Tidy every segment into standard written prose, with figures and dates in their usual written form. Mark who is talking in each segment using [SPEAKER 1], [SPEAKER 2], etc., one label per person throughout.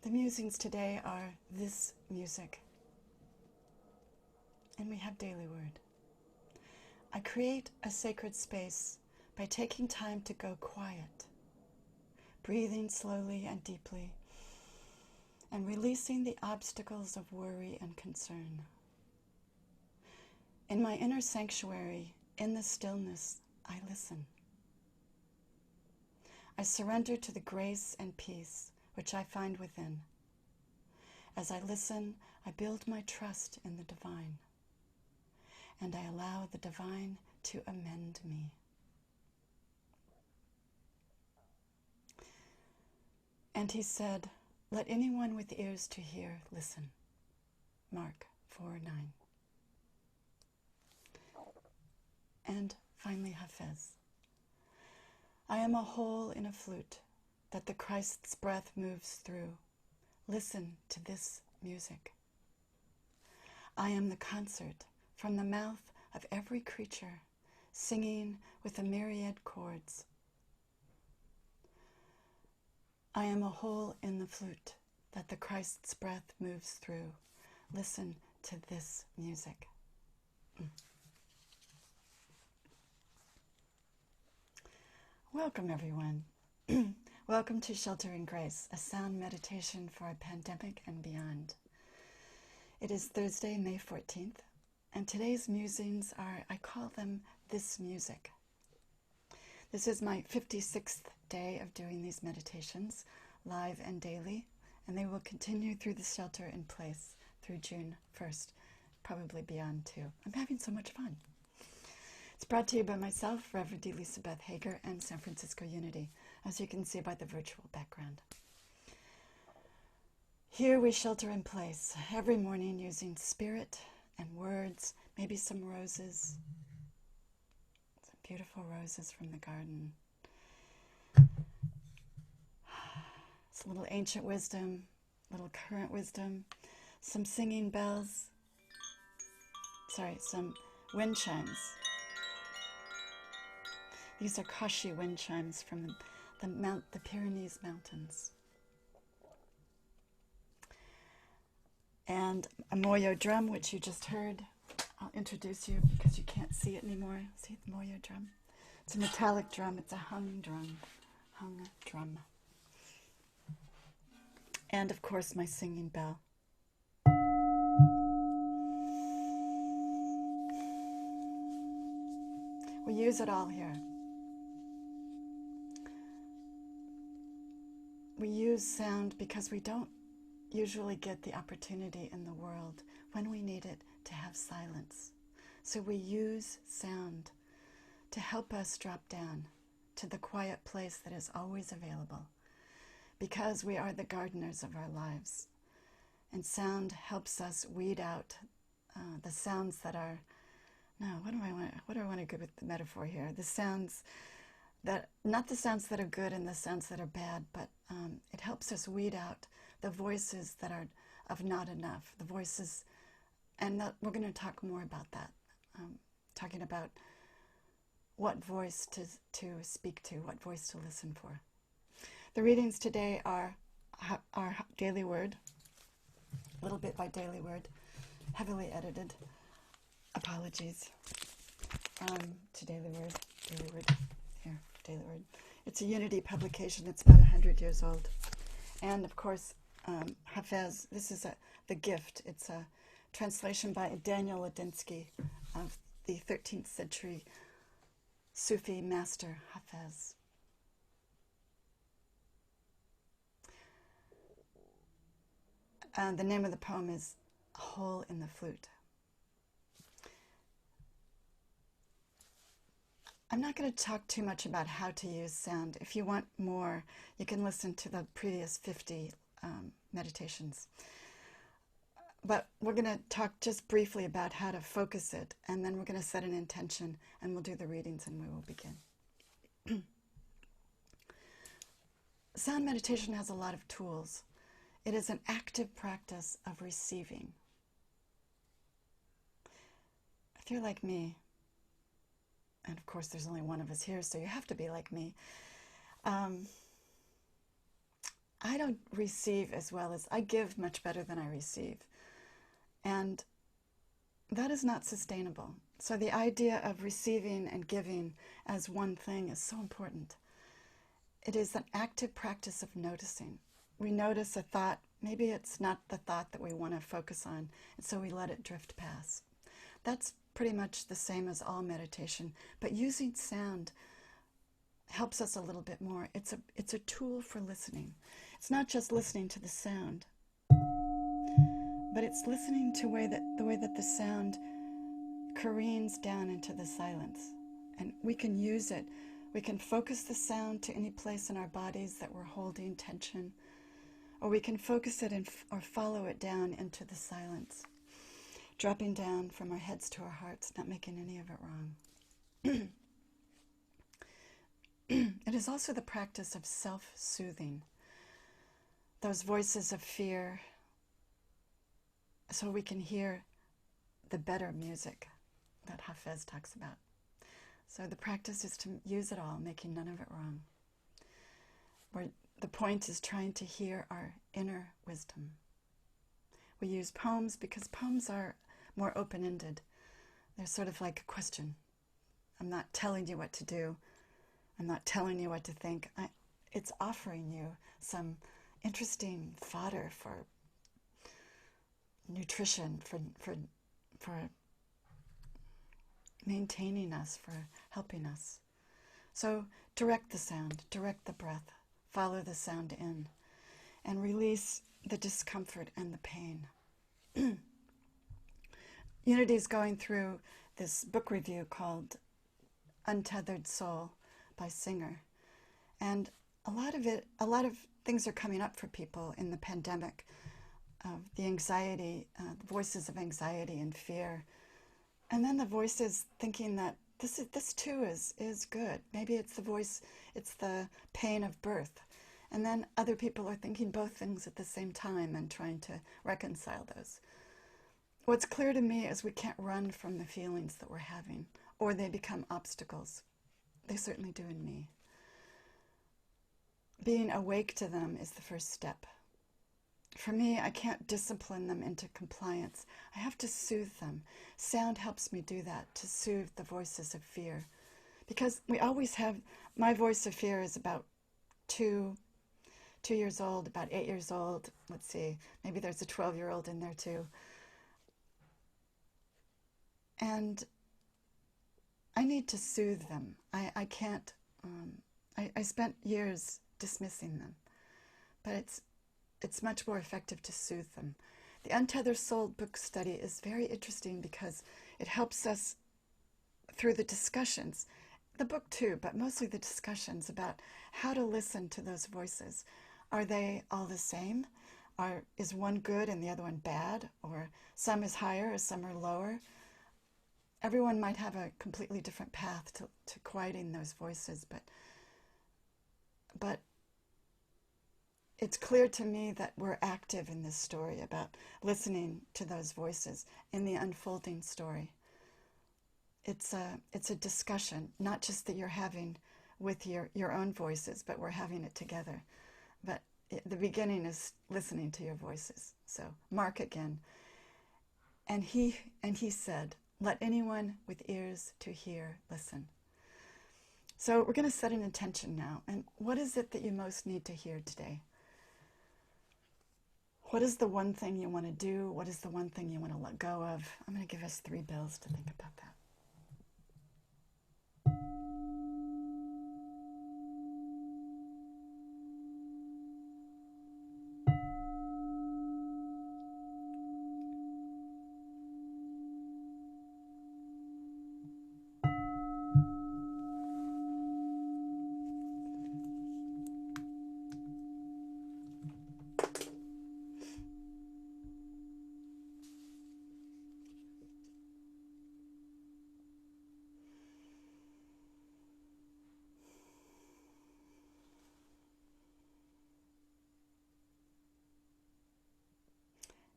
[SPEAKER 1] The musings today are this music, and we have daily word. I create a sacred space by taking time to go quiet, breathing slowly and deeply, and releasing the obstacles of worry and concern. In my inner sanctuary, in the stillness, I listen. I surrender to the grace and peace which I find within. As I listen, I build my trust in the divine, and I allow the divine to amend me. And he said, "Let anyone with ears to hear listen." Mark 4:9. And finally, Hafiz. I am a hole in a flute that the Christ's breath moves through. Listen to this music. I am the concert from the mouth of every creature, singing with the myriad chords. I am a hole in the flute that the Christ's breath moves through. Listen to this music. Welcome, everyone. Welcome to Shelter in Grace, a sound meditation for a pandemic and beyond. It is Thursday, May 14th, and today's musings are, I call them this music. This is my 56th day of doing these meditations, live and daily, and they will continue through the shelter in place through June 1st, probably beyond too. I'm having so much fun. It's brought to you by myself, Reverend Elizabeth Hager, and San Francisco Unity, as you can see by the virtual background. Here we shelter in place every morning using spirit and words, maybe some roses, some beautiful roses from the garden. It's a little ancient wisdom, little current wisdom, some singing bells, some wind chimes. These are Kashi wind chimes from the Pyrenees Mountains. And a Moyo drum, which you just heard. I'll introduce you because you can't see it anymore. See the Moyo drum? It's a metallic drum. It's a hung drum. And of course, my singing bell. We use it all here. We use sound because we don't usually get the opportunity in the world when we need it to have silence. So we use sound to help us drop down to the quiet place that is always available, because we are the gardeners of our lives. And sound helps us weed out the sounds that are, what do I want to go with the metaphor here? The sounds that, not the sounds that are good and the sounds that are bad, but it helps us weed out the voices that are of not enough, the voices, and we're going to talk more about that, talking about what voice to speak to, what voice to listen for. The readings today are our daily word, a little bit by daily word, heavily edited. Apologies to daily word, here, daily word. It's a Unity publication. It's about 100 years old. And of course, Hafiz, this is the gift. It's a translation by Daniel Ladinsky of the 13th century Sufi master Hafiz. The name of the poem is A Hole in the Flute. I'm not going to talk too much about how to use sound. If you want more, you can listen to the previous 50 meditations. But we're going to talk just briefly about how to focus it, and then we're going to set an intention, and we'll do the readings, and we will begin. Sound meditation has a lot of tools. It is an active practice of receiving. If you're like me, and of course there's only one of us here, so you have to be like me. I don't receive as well as I give, much better than I receive. And that is not sustainable. So the idea of receiving and giving as one thing is so important. It is an active practice of noticing. We notice a thought, maybe it's not the thought that we want to focus on, and so we let it drift past. That's pretty much the same as all meditation, but using sound helps us a little bit more. It's a tool for listening. It's not just listening to the sound, but it's listening to the way that the sound careens down into the silence. And we can use it. We can focus the sound to any place in our bodies that we're holding tension, or we can focus it or follow it down into the silence, dropping down from our heads to our hearts, not making any of it wrong. It is also the practice of self-soothing. Those voices of fear, so we can hear the better music that Hafiz talks about. So the practice is to use it all, making none of it wrong. Where the point is trying to hear our inner wisdom. We use poems because poems are more open-ended. They're sort of like a question. I'm not telling you what to do. I'm not telling you what to think. It's offering you some interesting fodder for nutrition, for maintaining us, for helping us. So direct the sound, direct the breath, follow the sound in, and release the discomfort and the pain. Unity's going through this book review called Untethered Soul by Singer. And a lot of things are coming up for people in the pandemic, of the anxiety, the voices of anxiety and fear. And then the voices thinking that this too is good. Maybe it's the voice, it's the pain of birth. And then other people are thinking both things at the same time and trying to reconcile those. What's clear to me is we can't run from the feelings that we're having, or they become obstacles. They certainly do in me. Being awake to them is the first step. For me, I can't discipline them into compliance. I have to soothe them. Sound helps me do that, to soothe the voices of fear. Because we always have, my voice of fear is about 2 years old, about 8 years old. Let's see, maybe there's a 12-year-old in there too. And I need to soothe them. I can't, I spent years dismissing them, but it's much more effective to soothe them. The Untethered Soul book study is very interesting because it helps us through the discussions, the book too, but mostly the discussions about how to listen to those voices. Are they all the same? Is one good and the other one bad? Or some is higher or some are lower? Everyone might have a completely different path to quieting those voices, but it's clear to me that we're active in this story about listening to those voices in the unfolding story. It's a discussion, not just that you're having with your own voices, but we're having it together. But the beginning is listening to your voices. So Mark again. And he said, "Let anyone with ears to hear listen." So we're going to set an intention now. And what is it that you most need to hear today? What is the one thing you want to do? What is the one thing you want to let go of? I'm going to give us 3 bells to think about that.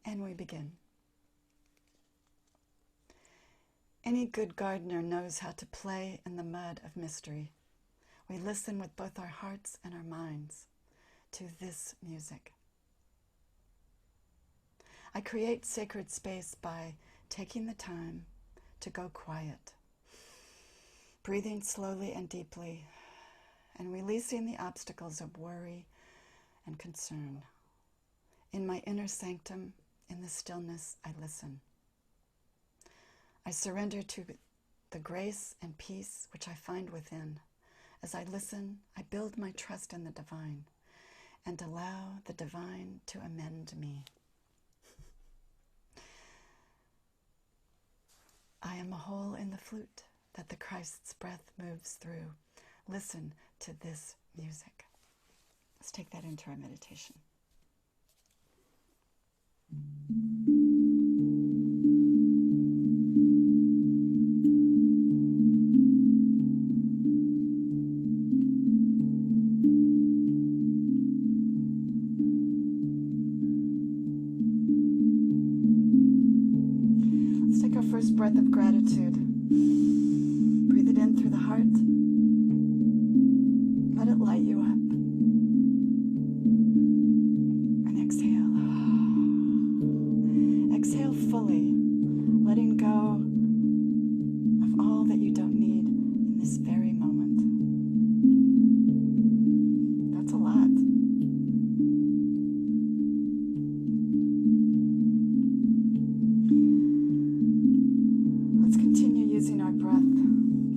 [SPEAKER 1] And we begin. Any good gardener knows how to play in the mud of mystery. We listen with both our hearts and our minds to this music. I create sacred space by taking the time to go quiet, breathing slowly and deeply, and releasing the obstacles of worry and concern. In my inner sanctum, in the stillness, I listen. I surrender to the grace and peace which I find within. As I listen, I build my trust in the divine and allow the divine to amend me. I am a hole in the flute that the Christ's breath moves through. Listen to this music. Let's take that into our meditation. Let's take our first breath of gratitude. Breathe it in through the heart. Let it light you up. And exhale. Exhale fully, letting go of all that you don't need in this very moment. That's a lot. Let's continue using our breath,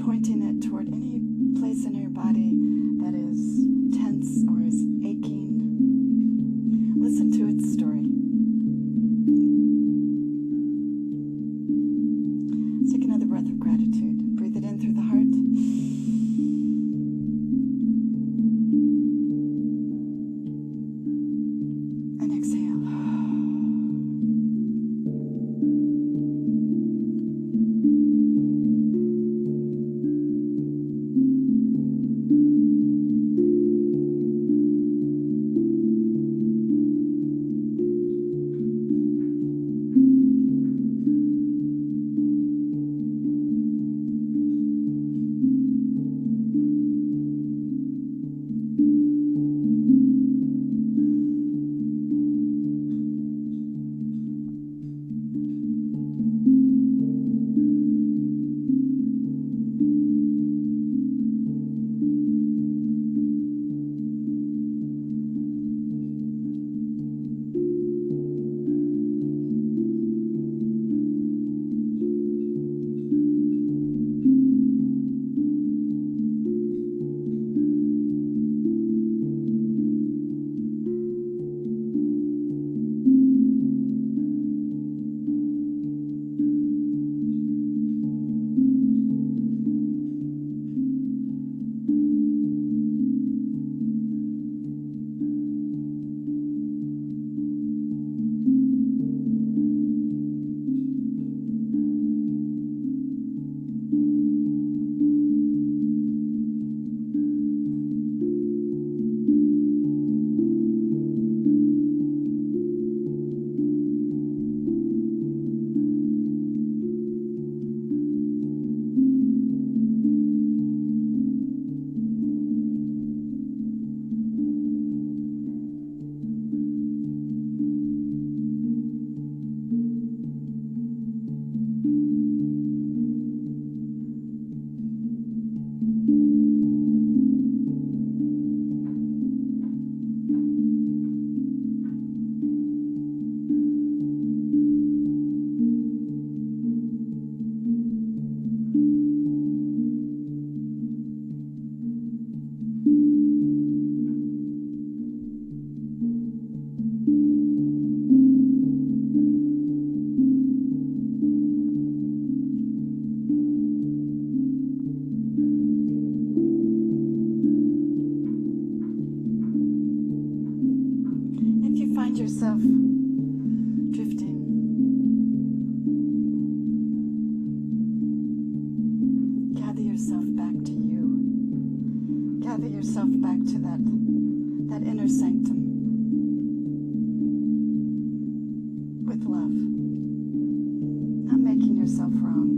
[SPEAKER 1] pointing it toward any place in your body that is tense or is aching. Listen to its story. Let's take another breath of gratitude. Breathe it in through the heart. And exhale. Find yourself drifting. Gather yourself back to you. Gather yourself back to that inner sanctum with love. Not making yourself wrong.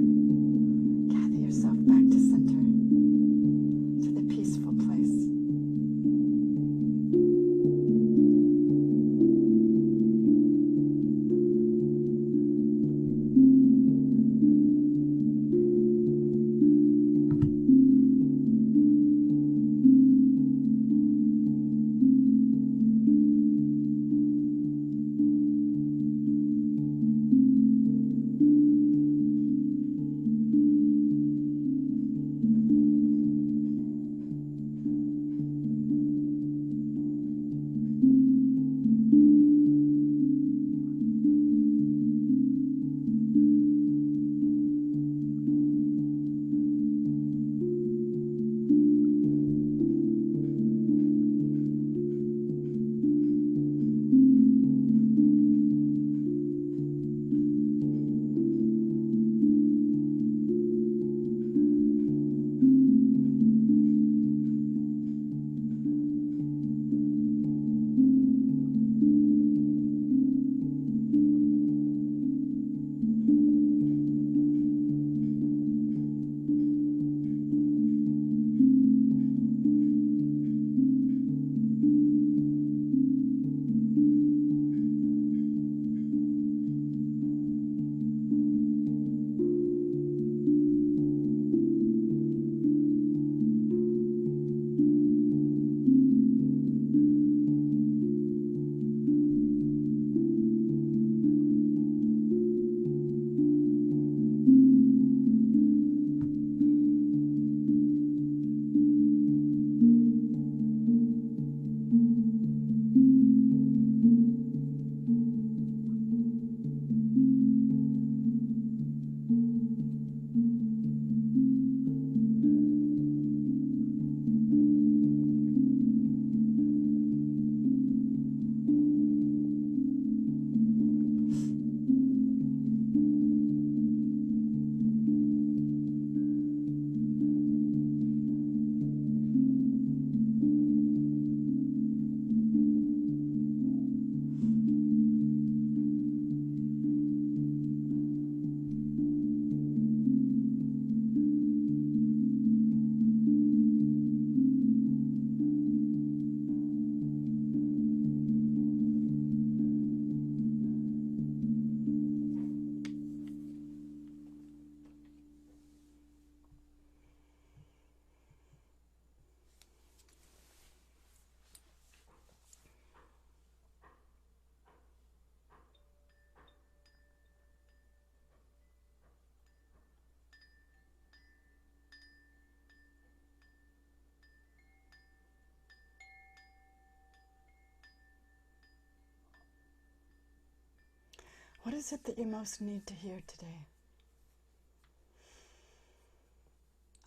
[SPEAKER 1] What is it that you most need to hear today?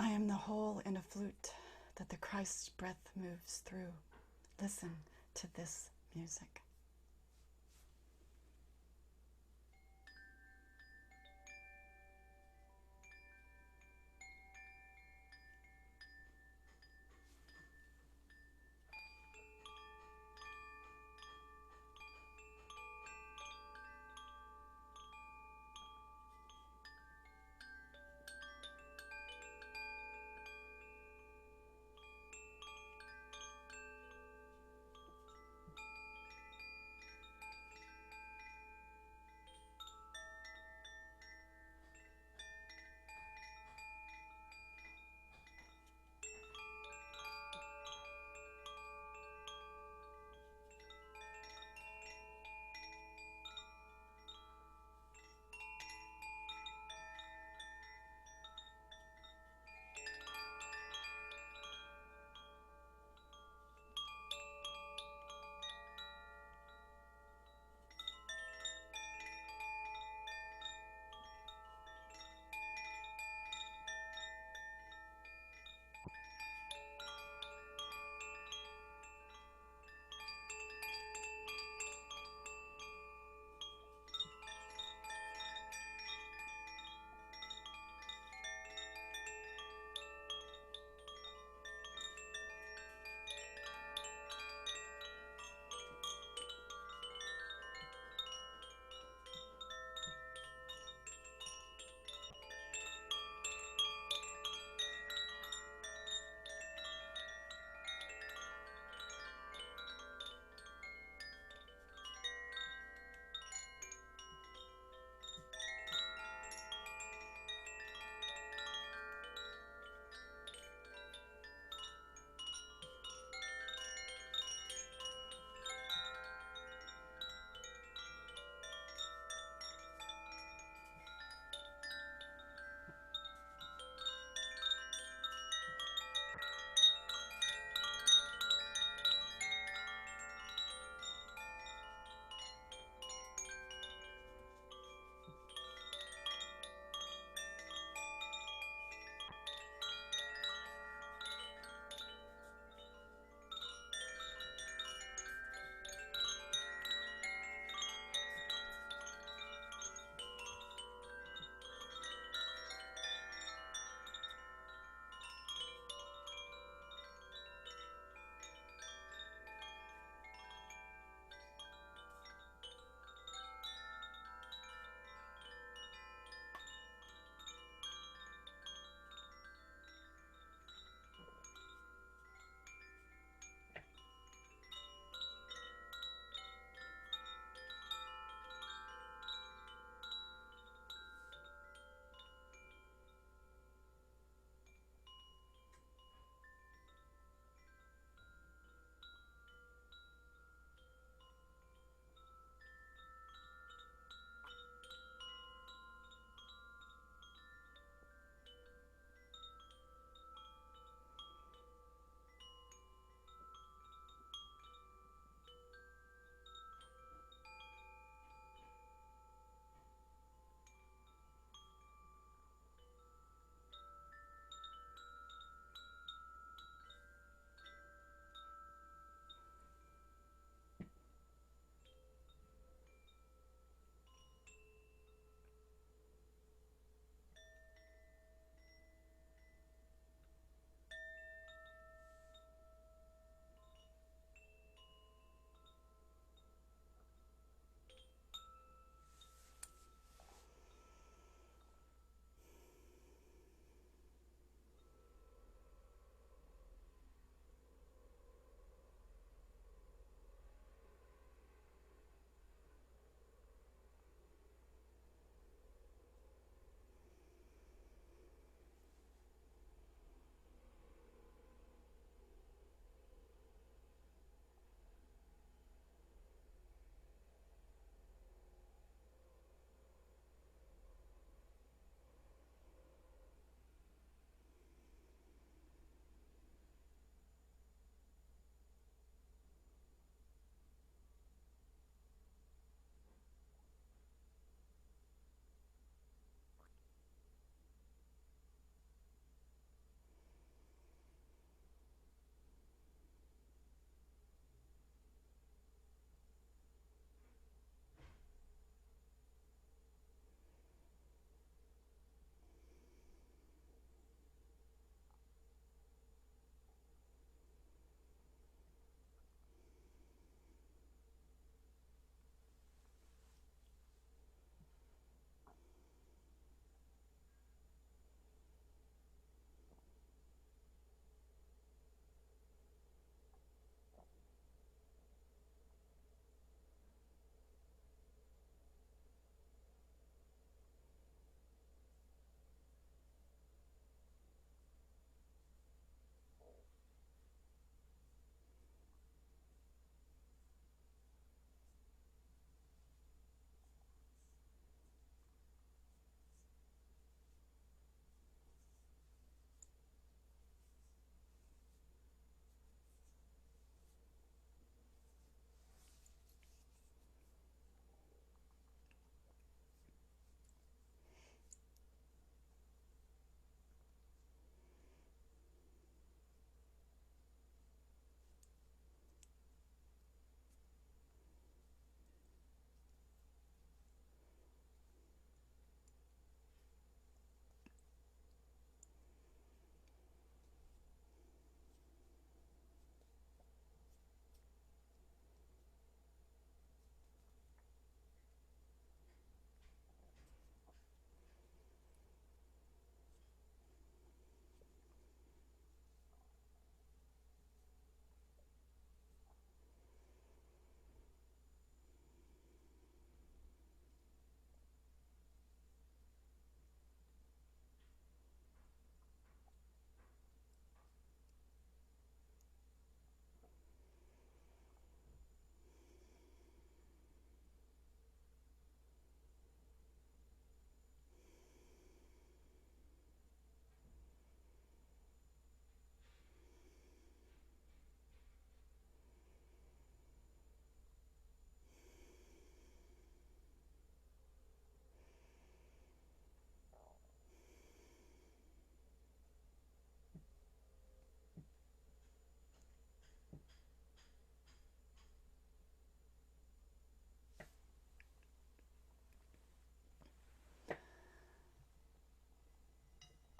[SPEAKER 1] I am the hole in a flute that the Christ's breath moves through. Listen to this music.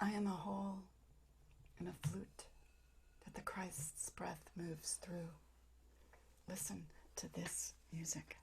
[SPEAKER 1] I am a hole in a flute that the Christ's breath moves through. Listen to this music.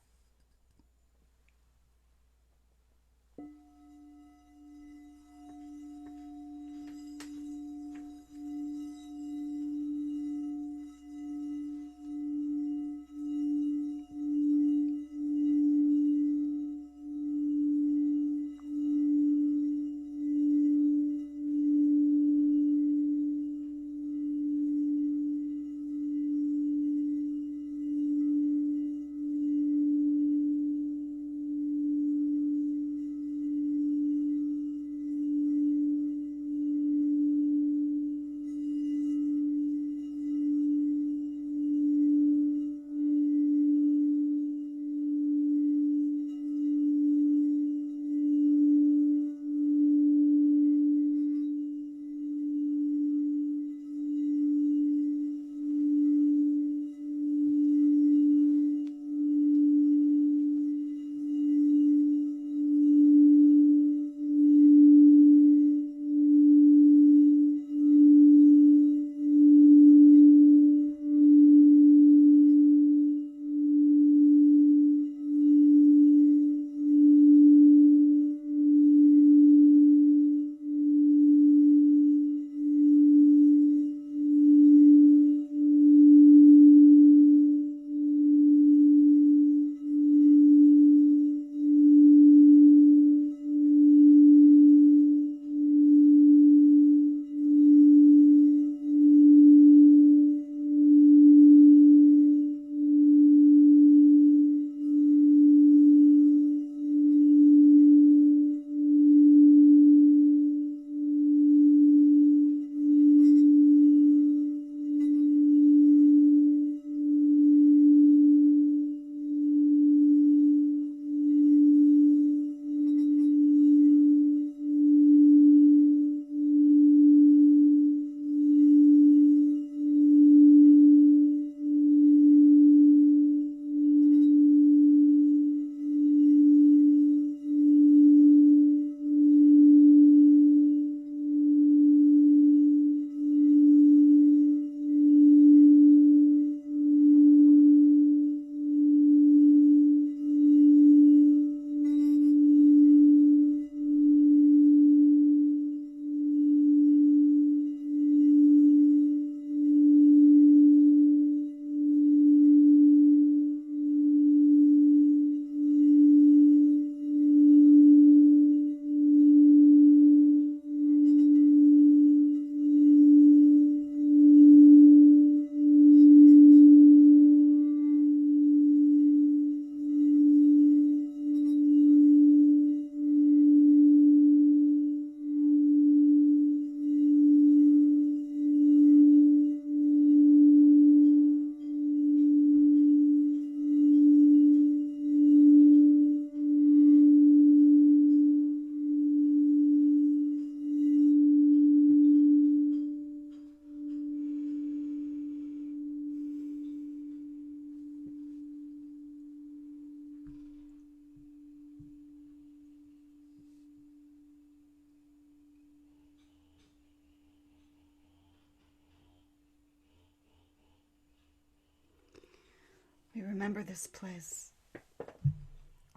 [SPEAKER 1] We remember this place,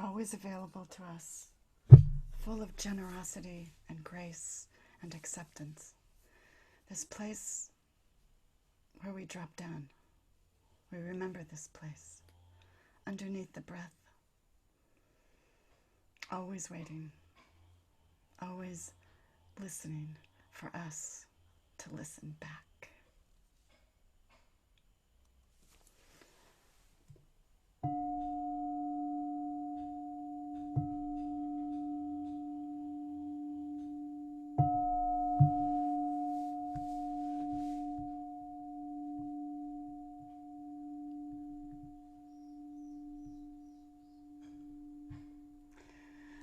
[SPEAKER 1] always available to us, full of generosity and grace and acceptance. This place where we drop down. We remember this place, underneath the breath, always waiting, always listening for us to listen back.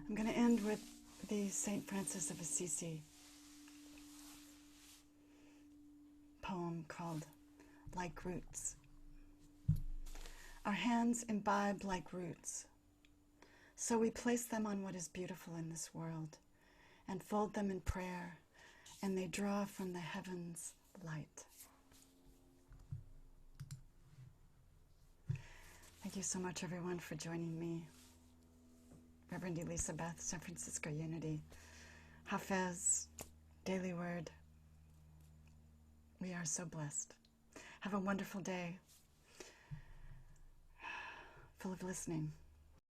[SPEAKER 1] I'm going to end with the St. Francis of Assisi poem called Like Roots. Our hands imbibe like roots, so we place them on what is beautiful in this world and fold them in prayer and they draw from the heavens light. Thank you so much, everyone, for joining me. Reverend Elizabeth, San Francisco Unity, Hafiz, Daily Word. We are so blessed. Have a wonderful day, full of listening.